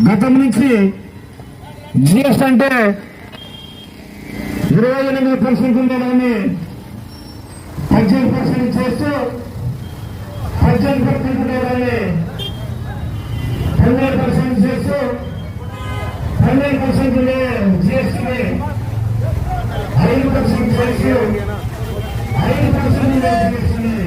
గతం నుంచి జిఎస్టీ అంటే 28% ఉండేదాన్ని 18% చేస్తూ 18% ఉండేదాన్ని 12% చేస్తూ 12% ఉండే జిఎస్టీని 5% చేస్తూ 5% ఉండే జిఎస్టీని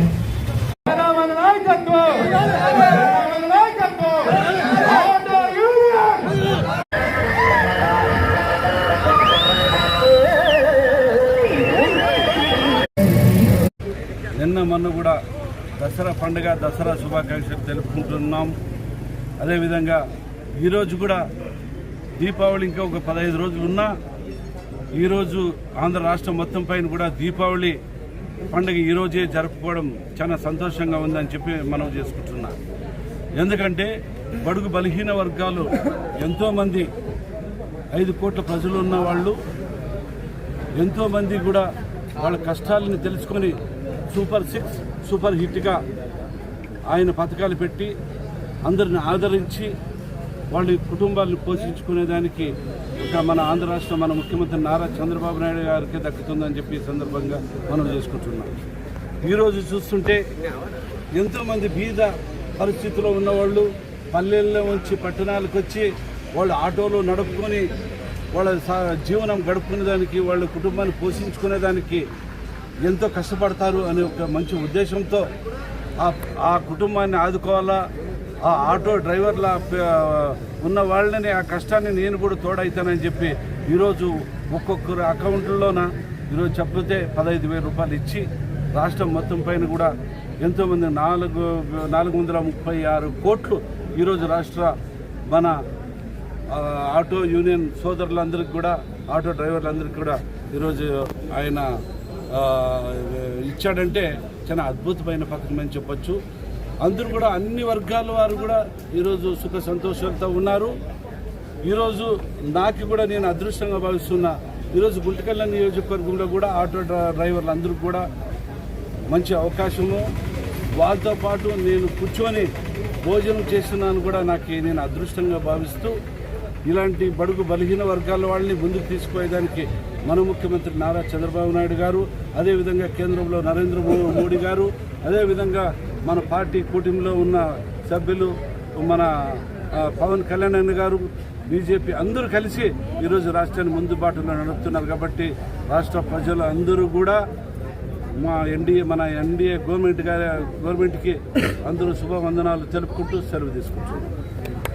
నిన్న మొన్న కూడా దసరా పండుగ దసరా శుభాకాంక్షలు తెలుపుకుంటున్నాం. అదేవిధంగా ఈరోజు కూడా దీపావళి ఇంకా ఒక 15 రోజులు ఉన్నా ఈరోజు ఆంధ్ర రాష్ట్రం మొత్తం పైన కూడా దీపావళి పండుగ ఈరోజే జరుపుకోవడం చాలా సంతోషంగా ఉందని చెప్పి మనం చేసుకుంటున్నాం. ఎందుకంటే బడుగు బలహీన వర్గాలు ఎంతోమంది 5 కోట్ల ప్రజలు ఉన్న వాళ్ళు ఎంతోమంది కూడా వాళ్ళ కష్టాలను తెలుసుకొని సూపర్ 6 సూపర్ హిట్గా ఆయన పథకాలు పెట్టి అందరిని ఆదరించి వాళ్ళ కుటుంబాలను పోషించుకునేదానికి ఒక మన ఆంధ్ర రాష్ట్రం మన ముఖ్యమంత్రి నారా చంద్రబాబు నాయుడు గారికి దక్కుతుందని చెప్పి ఈ సందర్భంగా మనం చేసుకుంటున్నాం. ఈరోజు చూస్తుంటే ఎంతోమంది బీద పరిస్థితిలో ఉన్నవాళ్ళు పల్లెల్లో నుంచి పట్టణాలకు వచ్చి వాళ్ళు ఆటోలు నడుపుకొని వాళ్ళ జీవనం గడుపుకునేదానికి వాళ్ళ కుటుంబాన్ని పోషించుకునేదానికి ఎంతో కష్టపడతారు అనే ఒక మంచి ఉద్దేశంతో ఆ కుటుంబాన్ని ఆదుకోవాలా, ఆ ఆటో డ్రైవర్ల ఉన్న వాళ్ళని ఆ కష్టాన్ని నేను కూడా తోడవుతానని చెప్పి ఈరోజు ఒక్కొక్కరు అకౌంట్లోన ఈరోజు చెప్పితే 15,000 రూపాయలు ఇచ్చి రాష్ట్రం మొత్తం పైన కూడా ఎంతోమంది 436 కోట్లు ఈరోజు రాష్ట్ర మన ఆటో యూనియన్ సోదరులందరికీ కూడా ఆటో డ్రైవర్లందరికీ కూడా ఈరోజు ఆయన ఇచ్చాడంటే చాలా అద్భుతమైన పథకం అని చెప్పొచ్చు. అందరూ కూడా అన్ని వర్గాల వారు కూడా ఈరోజు సుఖ సంతోషాలతో ఉన్నారు. ఈరోజు నాకు కూడా నేను అదృష్టంగా భావిస్తున్నా. ఈరోజు గుంటకల్ల నియోజకవర్గంలో కూడా ఆటో డ్రైవర్లు అందరూ కూడా మంచి అవకాశము, వాళ్ళతో పాటు నేను కూర్చొని భోజనం చేస్తున్నాను కూడా నేను అదృష్టంగా భావిస్తూ ఇలాంటి బడుగు బలహీన వర్గాల వాళ్ళని ముందుకు తీసుకుపోయేదానికి మన ముఖ్యమంత్రి నారా చంద్రబాబు నాయుడు గారు, అదేవిధంగా కేంద్రంలో నరేంద్ర మోడీ గారు, అదేవిధంగా మన పార్టీ కూటమిలో ఉన్న సభ్యులు మన పవన్ కళ్యాణ్ గారు, బీజేపీ అందరూ కలిసి ఈరోజు రాష్ట్రాన్ని ముందు బాటలో నడుపుతున్నారు. కాబట్టి రాష్ట్ర ప్రజలు అందరూ కూడా మన ఎన్డీఏ గవర్నమెంట్కి అందరూ శుభవందనాలు తెలుపుకుంటూ సెలవు తీసుకుంటున్నారు.